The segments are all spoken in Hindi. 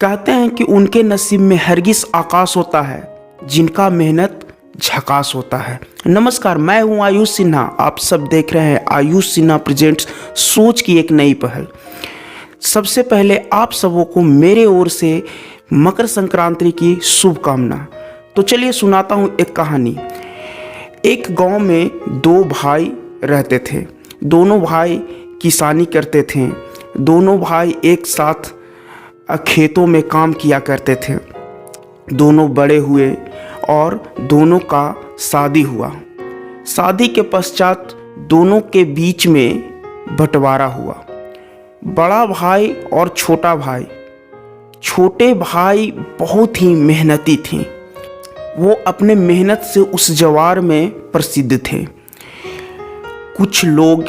कहते हैं कि उनके नसीब में हरगिज़ आकाश होता है जिनका मेहनत झकास होता है। नमस्कार, मैं हूं आयुष सिन्हा। आप सब देख रहे हैं आयुष सिन्हा प्रेजेंट्स सोच की एक नई पहल। सबसे पहले आप सबों को मेरे ओर से मकर संक्रांति की शुभकामना। तो चलिए सुनाता हूं एक कहानी। एक गांव में दो भाई रहते थे। दोनों भाई किसानी करते थे। दोनों भाई एक साथ खेतों में काम किया करते थे। दोनों बड़े हुए और दोनों का शादी हुआ। शादी के पश्चात दोनों के बीच में बंटवारा हुआ। बड़ा भाई और छोटा भाई। छोटे भाई बहुत ही मेहनती थे। वो अपने मेहनत से उस जवार में प्रसिद्ध थे। कुछ लोग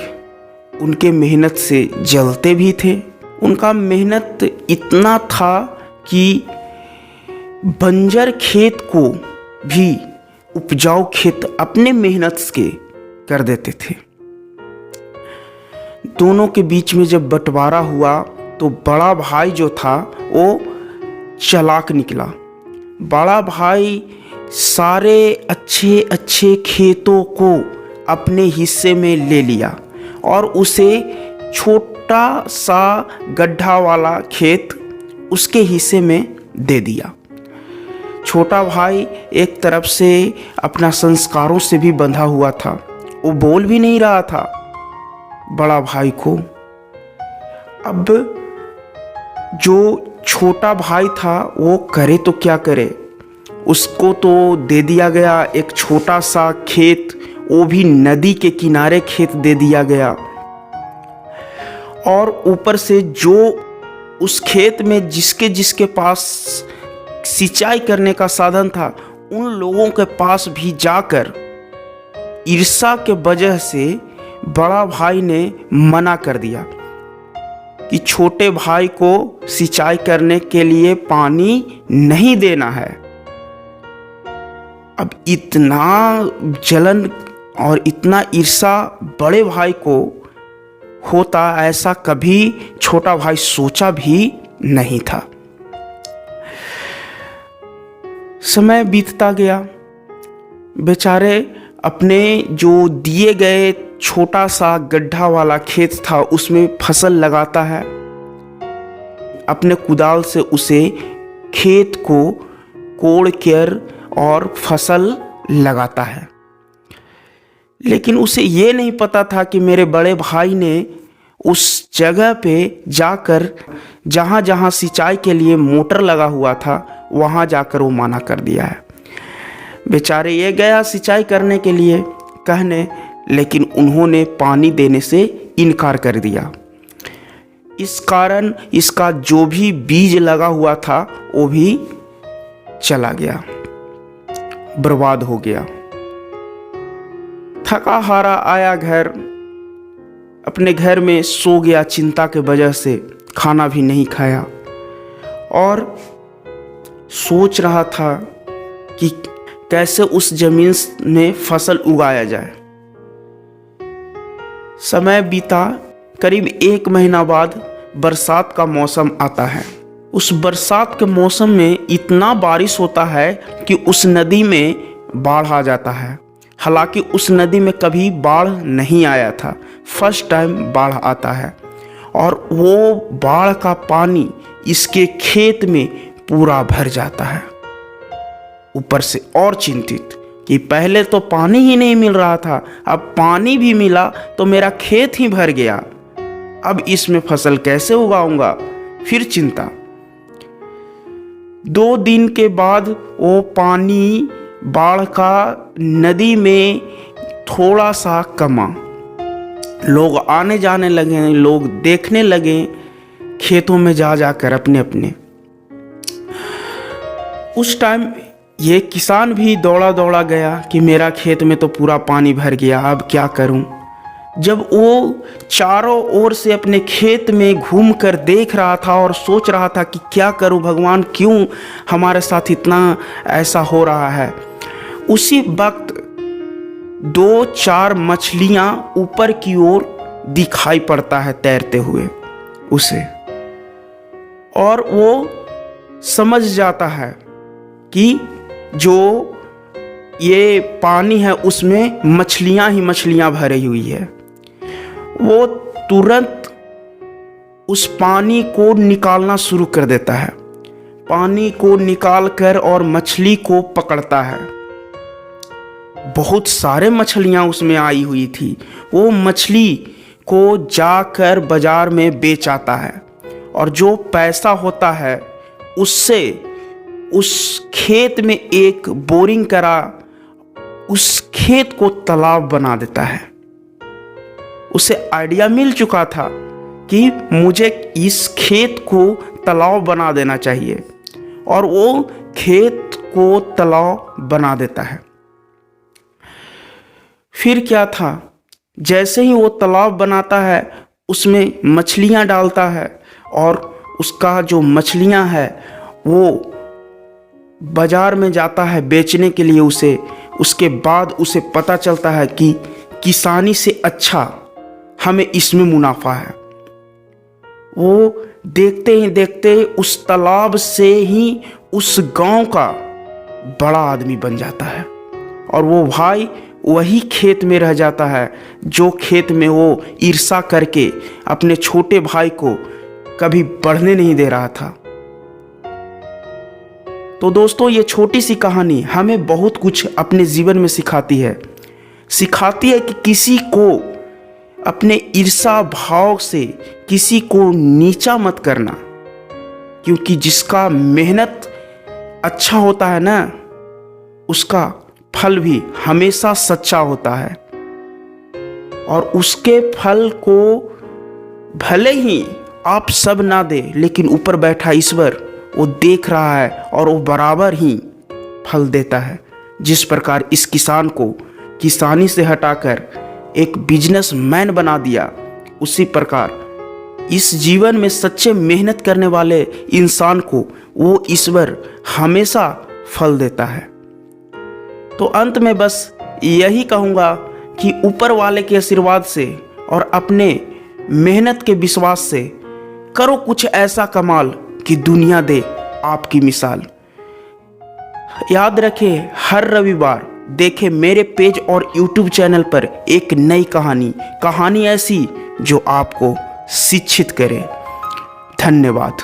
उनके मेहनत से जलते भी थे। उनका मेहनत इतना था कि बंजर खेत को भी उपजाऊ खेत अपने मेहनत के कर देते थे। दोनों के बीच में जब बंटवारा हुआ तो बड़ा भाई जो था वो चालाक निकला। बड़ा भाई सारे अच्छे अच्छे खेतों को अपने हिस्से में ले लिया और उसे छोटा सा गड्ढा वाला खेत उसके हिस्से में दे दिया। छोटा भाई एक तरफ से अपना संस्कारों से भी बंधा हुआ था। वो बोल भी नहीं रहा था बड़ा भाई को। अब जो छोटा भाई था वो करे तो क्या करे। उसको तो दे दिया गया एक छोटा सा खेत, वो भी नदी के किनारे खेत दे दिया गया। और ऊपर से जो उस खेत में जिसके पास सिंचाई करने का साधन था, उन लोगों के पास भी जाकर ईर्ष्या के वजह से बड़ा भाई ने मना कर दिया कि छोटे भाई को सिंचाई करने के लिए पानी नहीं देना है। अब इतना जलन और इतना ईर्ष्या बड़े भाई को होता, ऐसा कभी छोटा भाई सोचा भी नहीं था। समय बीतता गया। बेचारे अपने जो दिए गए छोटा सा गड्ढा वाला खेत था उसमें फसल लगाता है। अपने कुदाल से उसे खेत को कोड़ कर और फसल लगाता है। लेकिन उसे ये नहीं पता था कि मेरे बड़े भाई ने उस जगह पे जाकर जहाँ जहाँ सिंचाई के लिए मोटर लगा हुआ था वहाँ जाकर वो मना कर दिया है। बेचारे ये गया सिंचाई करने के लिए कहने, लेकिन उन्होंने पानी देने से इनकार कर दिया। इस कारण इसका जो भी बीज लगा हुआ था वो भी चला गया, बर्बाद हो गया। थका हारा आया घर, अपने घर में सो गया। चिंता के वजह से खाना भी नहीं खाया और सोच रहा था कि कैसे उस जमीन में फसल उगाया जाए। समय बीता। करीब 1 महीना बाद बरसात का मौसम आता है। उस बरसात के मौसम में इतना बारिश होता है कि उस नदी में बाढ़ आ जाता है। हालांकि उस नदी में कभी बाढ़ नहीं आया था, फर्स्ट टाइम बाढ़ आता है और वो बाढ़ का पानी इसके खेत में पूरा भर जाता है। ऊपर से और चिंतित कि पहले तो पानी ही नहीं मिल रहा था, अब पानी भी मिला तो मेरा खेत ही भर गया। अब इसमें फसल कैसे उगाऊंगा। फिर चिंता। 2 दिन के बाद वो पानी बाढ़ का नदी में थोड़ा सा कमा। लोग आने जाने लगे, लोग देखने लगे खेतों में जा जाकर अपने अपने। उस टाइम ये किसान भी दौड़ा दौड़ा गया कि मेरा खेत में तो पूरा पानी भर गया, अब क्या करूं। जब वो चारों ओर से अपने खेत में घूमकर देख रहा था और सोच रहा था कि क्या करूं भगवान, क्यों हमारे साथ इतना ऐसा हो रहा है, उसी वक्त 2-4 मछलियां ऊपर की ओर दिखाई पड़ता है तैरते हुए उसे। और वो समझ जाता है कि जो ये पानी है उसमें मछलियां ही मछलियां भरी हुई है, वो तुरंत उस पानी को निकालना शुरू कर देता है। पानी को निकाल कर और मछली को पकड़ता है। बहुत सारे मछलियां उसमें आई हुई थी। वो मछली को जाकर बाजार में बेच आता है और जो पैसा होता है उससे उस खेत में एक बोरिंग करा, उस खेत को तालाब बना देता है। उसे आइडिया मिल चुका था कि मुझे इस खेत को तालाब बना देना चाहिए और वो खेत को तालाब बना देता है। फिर क्या था, जैसे ही वो तालाब बनाता है उसमें मछलियां डालता है और उसका जो मछलियां है वो बाजार में जाता है बेचने के लिए उसे। उसके बाद उसे पता चलता है कि किसानी से अच्छा हमें इसमें मुनाफा है। वो देखते ही देखते उस तालाब से ही उस गांव का बड़ा आदमी बन जाता है और वो भाई वही खेत में रह जाता है जो खेत में वो ईर्ष्या करके अपने छोटे भाई को कभी बढ़ने नहीं दे रहा था। तो दोस्तों, ये छोटी सी कहानी हमें बहुत कुछ अपने जीवन में सिखाती है कि किसी को अपने ईर्ष्या भाव से किसी को नीचा मत करना, क्योंकि जिसका मेहनत अच्छा होता है ना, उसका फल भी हमेशा सच्चा होता है और उसके फल को भले ही आप सब ना दे, लेकिन ऊपर बैठा ईश्वर वो देख रहा है और वो बराबर ही फल देता है। जिस प्रकार इस किसान को किसानी से हटाकर एक बिजनेसमैन बना दिया, उसी प्रकार इस जीवन में सच्चे मेहनत करने वाले इंसान को वो ईश्वर हमेशा फल देता है। तो अंत में बस यही कहूँगा कि ऊपर वाले के आशीर्वाद से और अपने मेहनत के विश्वास से करो कुछ ऐसा कमाल कि दुनिया दे आपकी मिसाल। याद रखें, हर रविवार देखें मेरे पेज और YouTube चैनल पर एक नई कहानी ऐसी जो आपको शिक्षित करे। धन्यवाद।